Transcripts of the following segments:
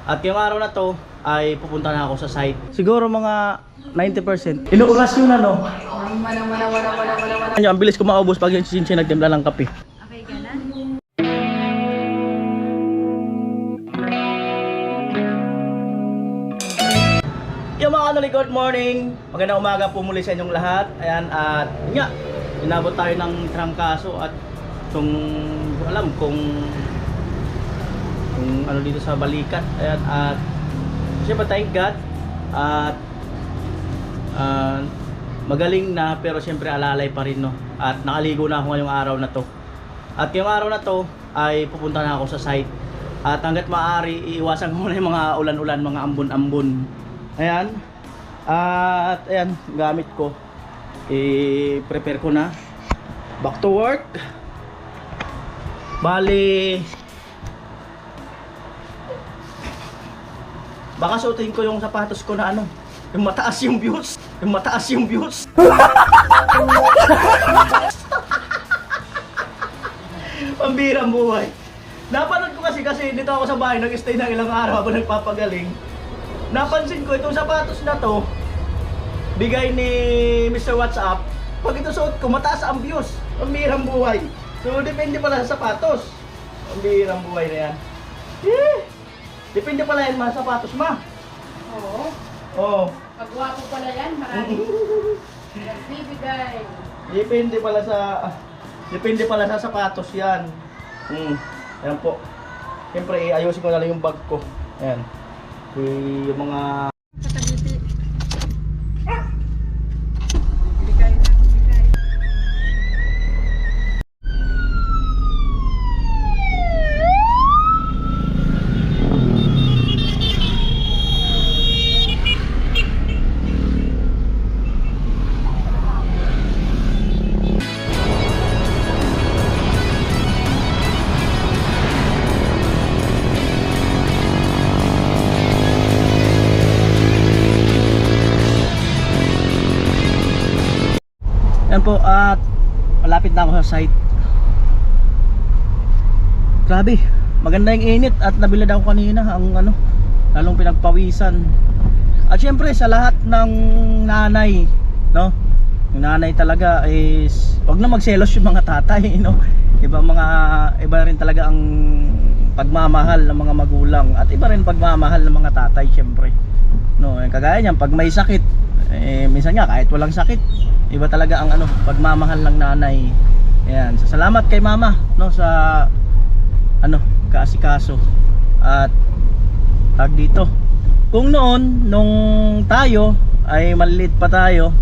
At yung araw na to ay pupunta na ako sa site. Siguro mga 90%. Ilang oras yun ano? Ang bilis ko maubos pag yung siya nagtimpla ng kape. Okay ka na? Yung mga kanoli, good morning. Magandang umaga po muli sa inyong lahat. Ayan, at yun nga, inabot tayo ng trangkaso at kung alam kung ano dito sa balikat. Ayan, at siyempre thank God at magaling na, pero siyempre alalay pa rin, no. At nakaligo na ako ngayong araw na to. At yung araw na to ay pupunta na ako sa site. At hanggat maaari iiwasan ko muna yung mga ulan-ulan, mga ambon-ambon. Ayan. At ayan, gamit ko. I-prepare ko na. Back to work. Bali, baka suotin ko yung sapatos ko na ano, yung mataas yung views. Yung mataas yung views. Pambirang buhay. Napanood ko kasi dito ako sa bahay, nag-stay ng ilang araw habang nagpapagaling. Napansin ko itong sapatos na to, bigay ni Mr. WhatsApp. Pag ito suot ko, mataas ang views. Pambirang buhay. So depende pala sa sapatos. Pambirang buhay na yan. Depende pala yan mga sapatos, ma. Oo. Oo. Pagwapo pala yan, marami. Nagbibigay. Depende pala sa sapatos yan. Ayan po. Siyempre, ayusin ko na lang yung bag ko. Ayan. Yung mga... Bigay na, bigay. Ayan po, at malapit na ako sa site. Grabe, maganda yung init at nabilad ako kanina ang ano, lalong pinagpawisan. At syempre sa lahat ng nanay, no? Yung nanay talaga is wag na magselos yung mga tatay, no? Iba rin talaga ang pagmamahal ng mga magulang at iba rin pagmamahal ng mga tatay, syempre. No, kagaya niyan pag may sakit, minsan nga kahit walang sakit, iba talaga ang ano, pagmamahal ng nanay. Ayan, so, salamat kay mama, no, sa ano, kaasikaso. At tag dito, kung noon nung tayo ay maliliit pa tayo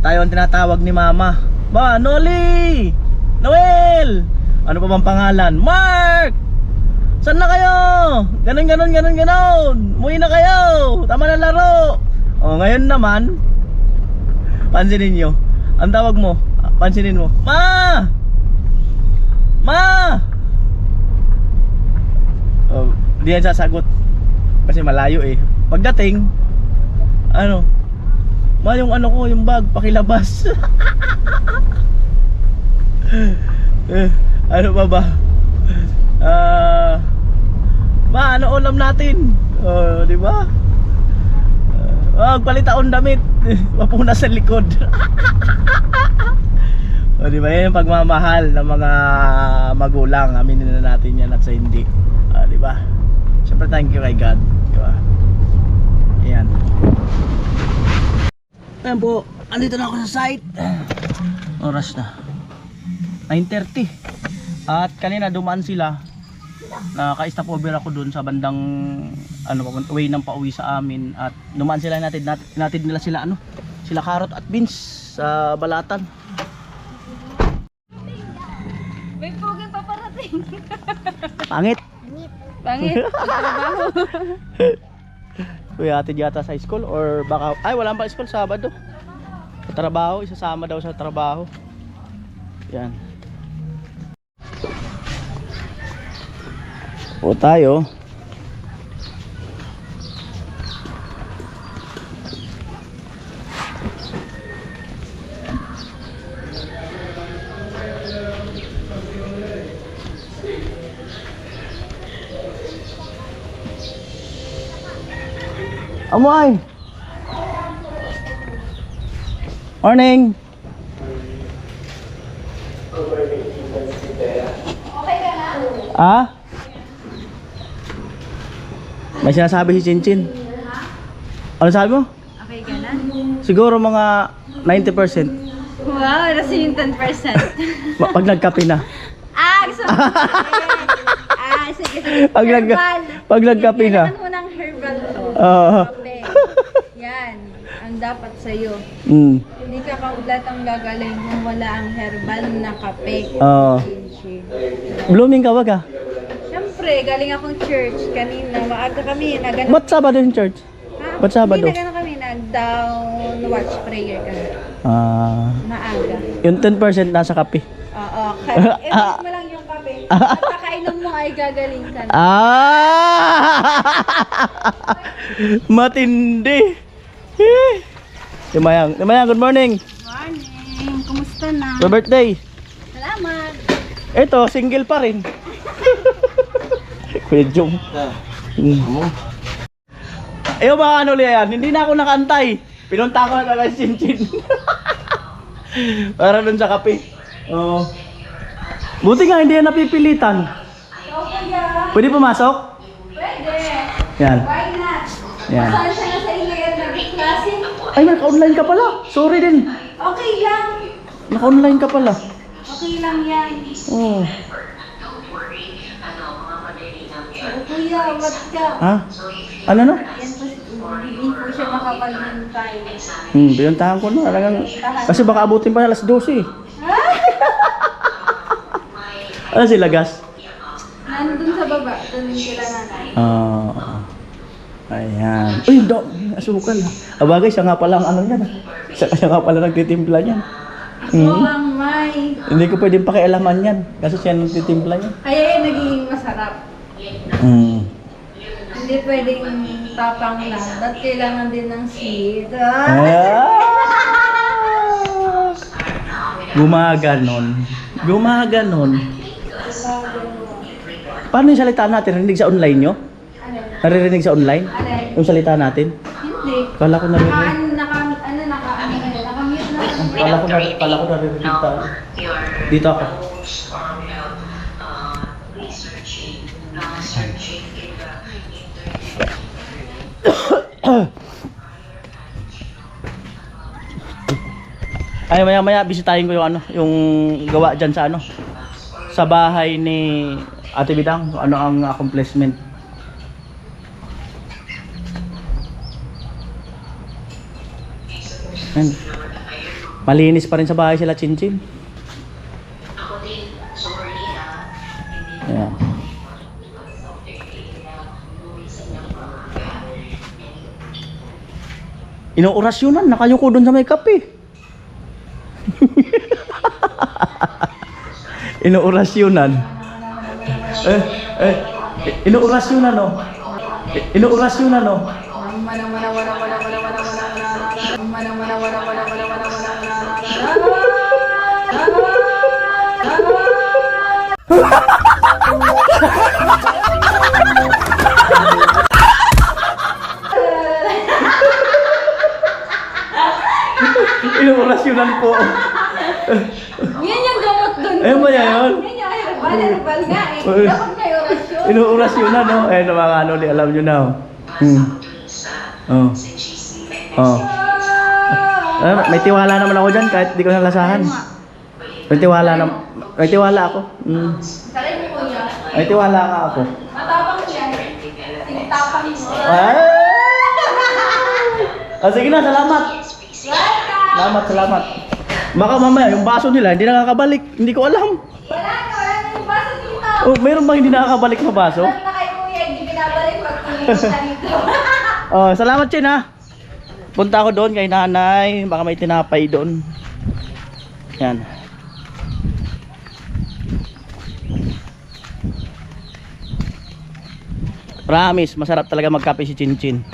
ang tinatawag ni mama, ba, Noli, Noel, ano pa bang pangalan, Mark, saan na kayo, ganon, umuwi na kayo, tama na laro. O ngayon naman, pansinin nyo, ang tawag mo, pansinin mo, Ma! Oh, di yan sasagot kasi malayo eh. Pagdating, ano, Ma, yung ano ko, yung bag, pakilabas. Ano pa ba? Ma, ano ulam natin? Di ba? Magpalit akong damit. Mapuna sa likod. O diba, yan yung pagmamahal ng mga magulang. Aminin na natin yan at sa hindi. Diba? Siyempre thank you kay God. Diba? Ayan. Ayan po, andito na ako sa site. Oras na 9:30. At kanina dumaan sila. Naka-stop over ako dun sa bandang ano, way ng pauwi sa amin. At dumaan sila, natid nila sila ano, sila carrot at beans sa balatan. May puging paparating. Pangit. Pangit. Trabaho. Uy, atid yata sa school or baka, ay wala pa school Sabado. Sa trabaho, isasama daw sa trabaho. Yan. O tayo. Amoy. Morning. Okay ka na? Ah? May sinasabi si Chinchin. Ano sabi mo? Okay ka na? Siguro mga 90%. Wow, nasa yung 10%. Pag nagkape na. Gusto mo? Sige, sige. Pag nagkape na. Kailangan mo ng herbal to. Oo. Kape. Yan, ang dapat sa'yo. Mm. Hindi ka kaulat ang gagaling kung wala ang herbal na kape. Oo. Blooming ka wag ah. Siyempre, galing akong church kanina. Maaga kami, nagano. Ba't Sabado yung church? Ha? ba't Sabado? Hindi, nagano kami, nag-down watch prayer kami. Maaga. Yung 10% nasa kape. Oo, i-mix mo lang yung kape. At kakainom mo ay gagaling ka na. Matindi. Timayang, good morning. Morning, kumusta na? Happy birthday. Salamat. Ito, single pa rin. Medyo. Ayaw ba ano yan? Hindi na ako nakantay. Pinunta ko na kay Chinchin. Para dun sa kape. Oo. Buti nga hindi yan napipilitan. Pwede pumasok? Pwede. Yan. Why not? Yan. Saan siya na sa inyo yan nag-klase? Ay, naka-online ka pala. Sorry din. Okay lang. Naka-online ka pala. Okay lang yan. Oo. Kuya, what ka? Ha? Ano no? Yan po, hindi po siya makapag-hintay. Pinuntahan ko na. Talagang, kasi baka abutin pa alas 12. Ano sila, gas? Nandun sa baba, doon sila nanay. Ayan. Uy, asukal. Abagay, siya nga pala ang ano yan. Siya nga pala nagtitimpla niyan. Oo, ang may. Hindi ko pwedeng pakialaman yan. Kasi siya nagtitimpla niyan. Kaya yan nagiging masarap. Hindi pwedeng tapang lang. At kailangan din ng seed. Gumaganon. Paano yung salita natin? Narinig sa online nyo? Naririnig sa online? Alay. Yung salita natin? Hindi. Kala ko narinig. Nakamute na. Kala ko narinig tayo. Dito ako. Ay, maya bisitahin ko yung ano, yung gawa diyan sa ano, sa bahay ni Ate Bidang, ano ang accomplishment. Ayan. Malinis pa rin sa bahay sila Chinchin. Ayan. Inuorasyonan, nakayuko doon sa may kape. Inuorasyonan. Inuorasyonan no. Inuorasyonan no. Inuorasyonan po. Yan yung gamot doon. Ayun ba yan? Yan yung herbal nga eh. Dapat may orasyon. Inuorasyonan no. Eh, mga ano, alam nyo na. May tiwala naman ako dyan kahit di ko nalasahan. May tiwala ako. Saray mo po niya. May tiwala ka ako. Matapang siya. Tinitapang mo. Sige na, salamat. Salamat. Baka mamaya yung baso nila hindi nakakabalik. Hindi ko alam. Wala na yung baso dito. Oh, meron bang hindi nakakabalik na baso? Wala na kay kuya, hindi binabalik pag pumunta dito. Oh, salamat Chin ha. Punta ako doon kay nanay, baka may tinapay doon. Yan. Promise, masarap talaga magkape si Chinchin.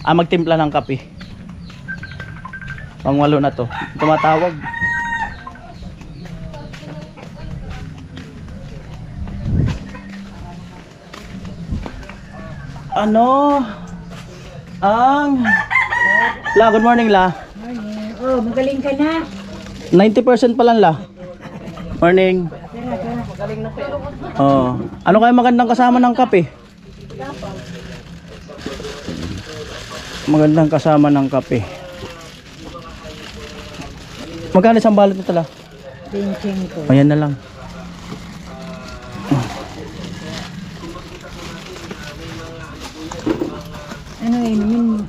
Magtimpla ng kape. Pangwalo na to. Tumatawag. Ano? La, good morning, La. Oh, magaling ka na. 90% pa lang, La. Morning. Oh. Ano kaya magandang kasama ng kape? Magandang kasama ng kape. Magkano isang balot nito, La? 25. Ayan na lang. Ano inumin mo?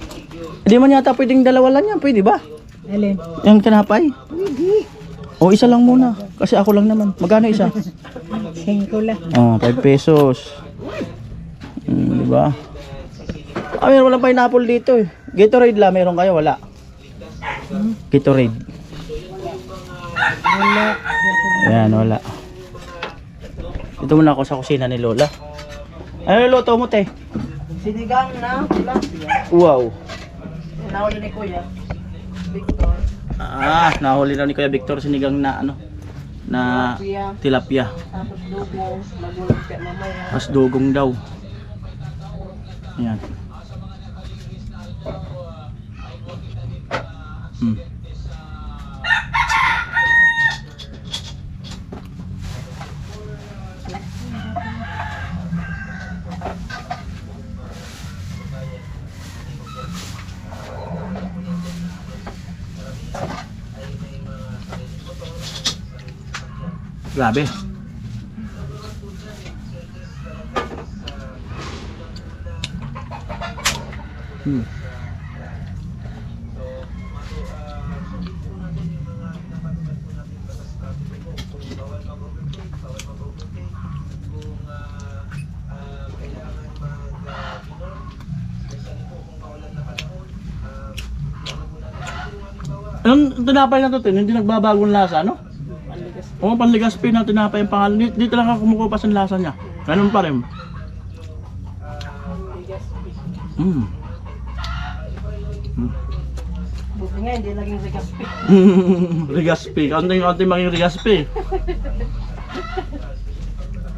Hindi man yata pwedeng dalawa lang yan, pwede ba? Alin? Yung kanapay? Hindi. O isa lang muna, kasi ako lang naman. Magkano isa? 5 lang. Oh, 5 pesos. Di ba? Ah, meron walang pineapple dito eh. Gatorade la, meron kayo? Wala. Gatorade. Wala. Ayan, wala. Dito muna ako sa kusina ni Lola. Ano luto mo, te? Sinigang na tilapia. Wow. Nahuli ni Kuya Victor. Nahuli na ni Kuya Victor sinigang na ano? Na tilapia. Tapos dugong, nagulumpia mamaya. Mas dugong daw. Ayan. Grabe. Anong tinapay na to, Tin? Hindi nagbabagong lasa, no? Oo, panligaspi na tinapay yung pangalan. Dito lang ako kumukupas ang lasa niya. Ganun pa rin. Buti nga, hindi naging Rigaspi. Rigaspi. Kaunting maging rigaspi.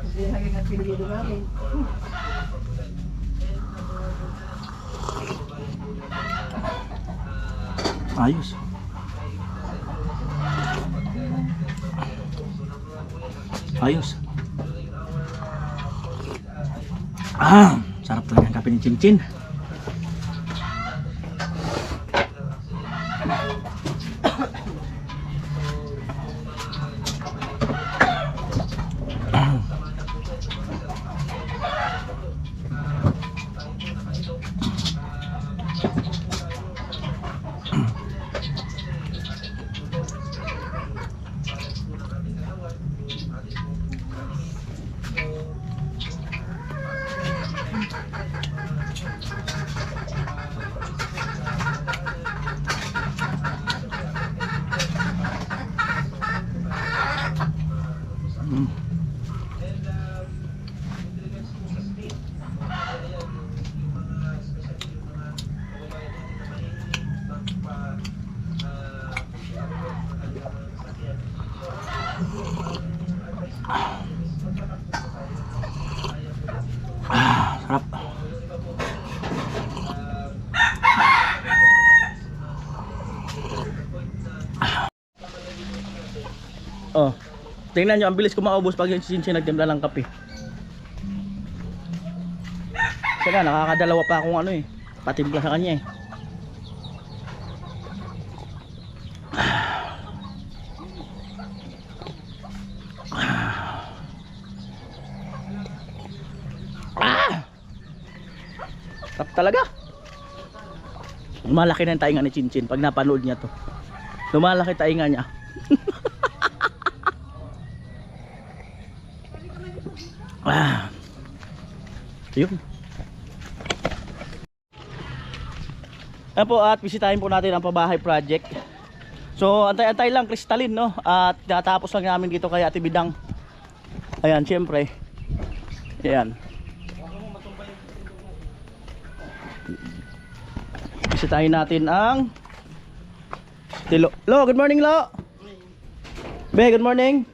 Hindi naging apelido namin. Ayos. Ayos. Sarap talaga ang kape ni Chinchin. Sarap. Oh, tingnan nyo, ang bilis ko maubos pag yung Chinchin nagtimpla ng kape. Saka nakakadalawa pa akong ano eh, patimpla sa kanya eh. Sarap talaga. Lumalaki na yung tainga ni Chinchin pag napanood niya to. Lumalaki tainga niya. Yun. Ayan po, at bisitahin po natin ang Pabahay Project. So antay-antay lang, kristalin, no? At natapos lang namin dito kay Ate Bidang. Ayan, syempre. Ayan. Bisitahin natin ang Lo. Lo, good morning, Lo. Be, good morning.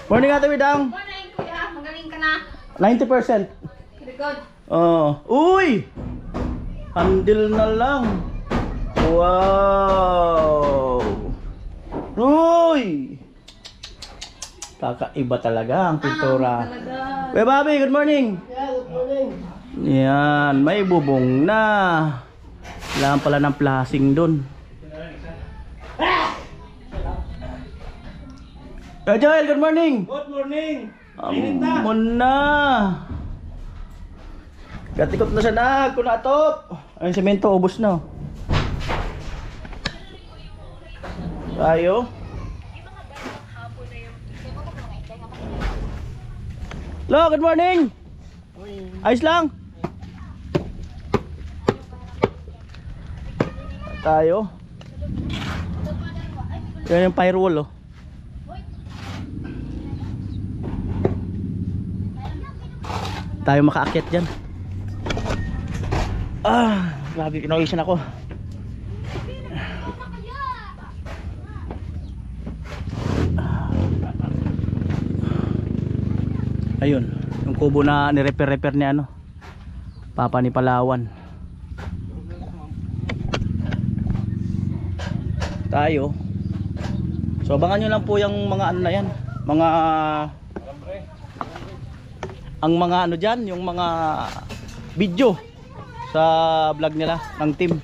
Morning, Ate Bidang. Morning, kuya. Magaling ka na. 90%. Very good. Oh, uy! Handle na lang. Wow. Uy! Kakaiba talaga ang pintura. Talaga. Kuya Bobby, good morning. Yeah, good morning. Yan, may bubong na. Kailangan pala ng plasing dun. Kuya Joel, good morning. Good morning. Amon na. Gatikot na siya na, kunatop. Ay, semento, ubos na. Tayo. Hello, good morning. Ayos lang. Tayo. Yan yung firewall, oh. Tayo makaakyat dyan. Grabe, kinawisan ako. Ayun, yung kubo na ni-repair ni ano, Papa ni Palawan. Tayo. So abangan nyo lang po yung mga ano na yan, mga ang mga ano dyan, yung mga video sa vlog nila ng team.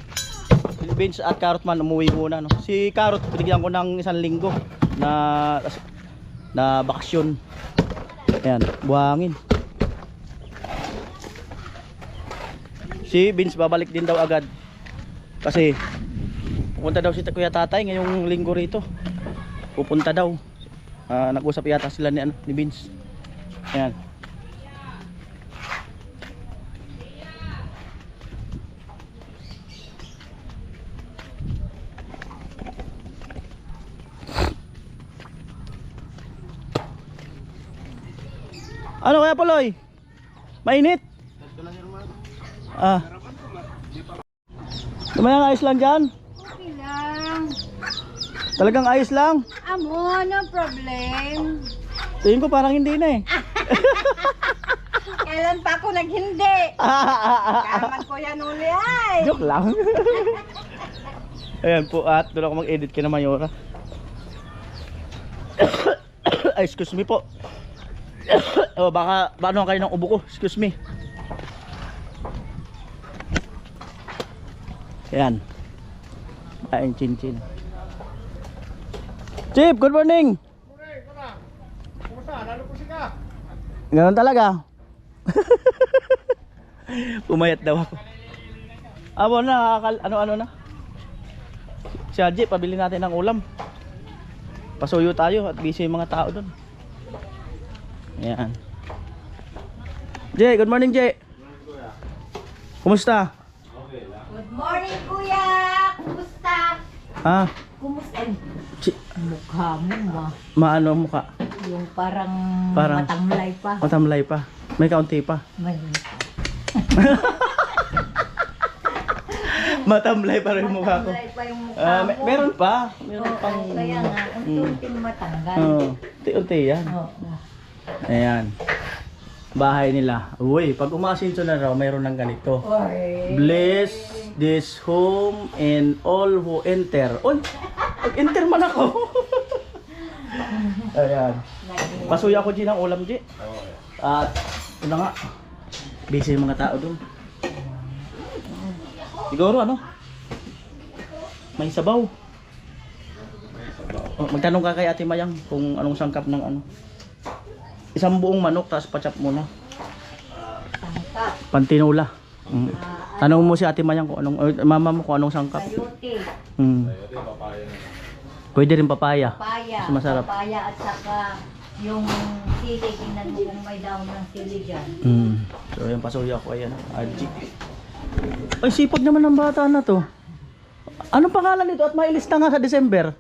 Vince at Carrot man umuwi muna, no? Si Carrot binigyan ko ng 1 linggo na bakasyon. Ayan, buhangin. Si Vince babalik din daw agad kasi pupunta daw si Kuya Tatay ngayong linggo rito. Pupunta daw. Nag-usap yata sila ni Vince. Ayan. Ano kaya Poloy? Mainit? Lumayan ayos lang dyan? Okay lang. Talagang ayos lang? Amo, no problem. Tingin ko parang hindi na eh. Kailan pa ako naghindi? Kaman ko yan uli ay. Joke lang. Ayan po at doon ako mag-edit kina Mayora. Ay, excuse me po. Oh, baka paano kayo ng ubo ko? Excuse me. Ayan. Kain chin-chin. Chip, good morning. Ganun talaga. Pumayat daw ako. Abo na, ano na. Si Haji, pabili natin ng ulam. Pasuyo tayo at busy yung mga tao doon. Ayan. Jay, good morning Jay. Kumusta? Good morning, kuya. Kumusta? Ah, Kumusta? Mukha mo maano ang mukha? yung parang Parang- matamlay pa. Matamlay pa. May kaunti pa. May Matamlay pa rin yung mukha ko. matamlay pa yung mukha mo. Meron pa. Meron Oo, pang... kaya nga, unti-unting matanggal. Oo. Unti-unti yan. Oo. Ayan. Bahay nila. Uy, pag umasinso na raw, mayroon ng ganito. Oy. Bless this home and all who enter. Uy, pag-enter man ako. Ayan. Pasuya ko G ng ulam G. At ito na nga. Busy yung mga tao doon. Siguro ano? May sabaw. Oh, magtanong ka kay Ate Mayang kung anong sangkap ng ano. Isang buong manok tapos pachap muna. Sangkap. Pantinula. Tanong mo si Ate Mayang kung anong mama mo kung anong sangkap. Sayote. Pwede rin papaya. Papaya. Mas masarap. Papaya at saka yung sili. Tingnan mo kung may daon ng sili dyan. So yung pasuya ko ayan. Aji. Ay sipag naman ng bata na to. Anong pangalan nito at may lista nga sa December?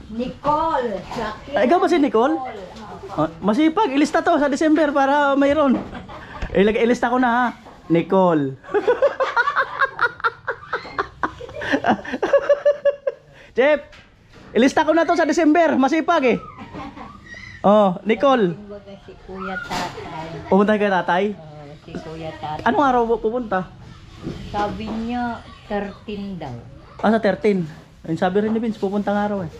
Nicole. Shakira. Ay, ikaw ba si Nicole? Masipag, ilista to sa December para mayroon. Ilista ko na ha. Nicole. Chef, ilista ko na to sa December. Masipag eh. Oh, Nicole. Kumbaga si Kuya Tatay. Pumunta kay tatay. Si Kuya Tatay. Anong araw mo pupunta? Sabi niya, 13 daw. Ah, sa 13. Ayun, sabi rin ni Vince, pupunta nga raw eh.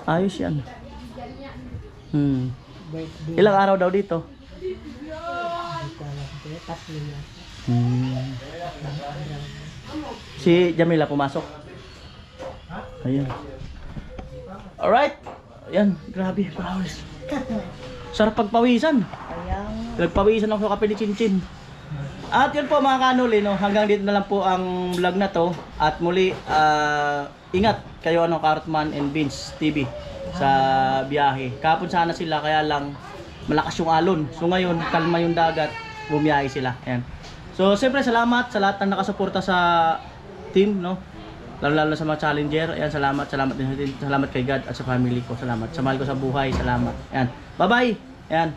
Ayos yan. Birthday. Ilang araw daw dito? Tatlo yan. Si Jamila pumasok. Ayun. Alright. Ayan, grabe, flowers. Sarap pagpawisan. Kaya nga. Nagpawisan ako sa kape ni Chinchin. At yun po mga kanuli, no? Hanggang dito na lang po ang vlog na to. At muli, ingat kayo Carrotman and Vince TV sa biyahe. Kapon sana sila, kaya lang malakas yung alon. So ngayon, kalma yung dagat, bumiyahe sila. Ayan. So siyempre salamat sa lahat ng nakasuporta sa team, no? Lalo sa mga challenger. Ayan, salamat din. Salamat kay God at sa family ko. Salamat. Sa mahal ko sa buhay. Salamat. Ayan. Bye-bye. Ayan.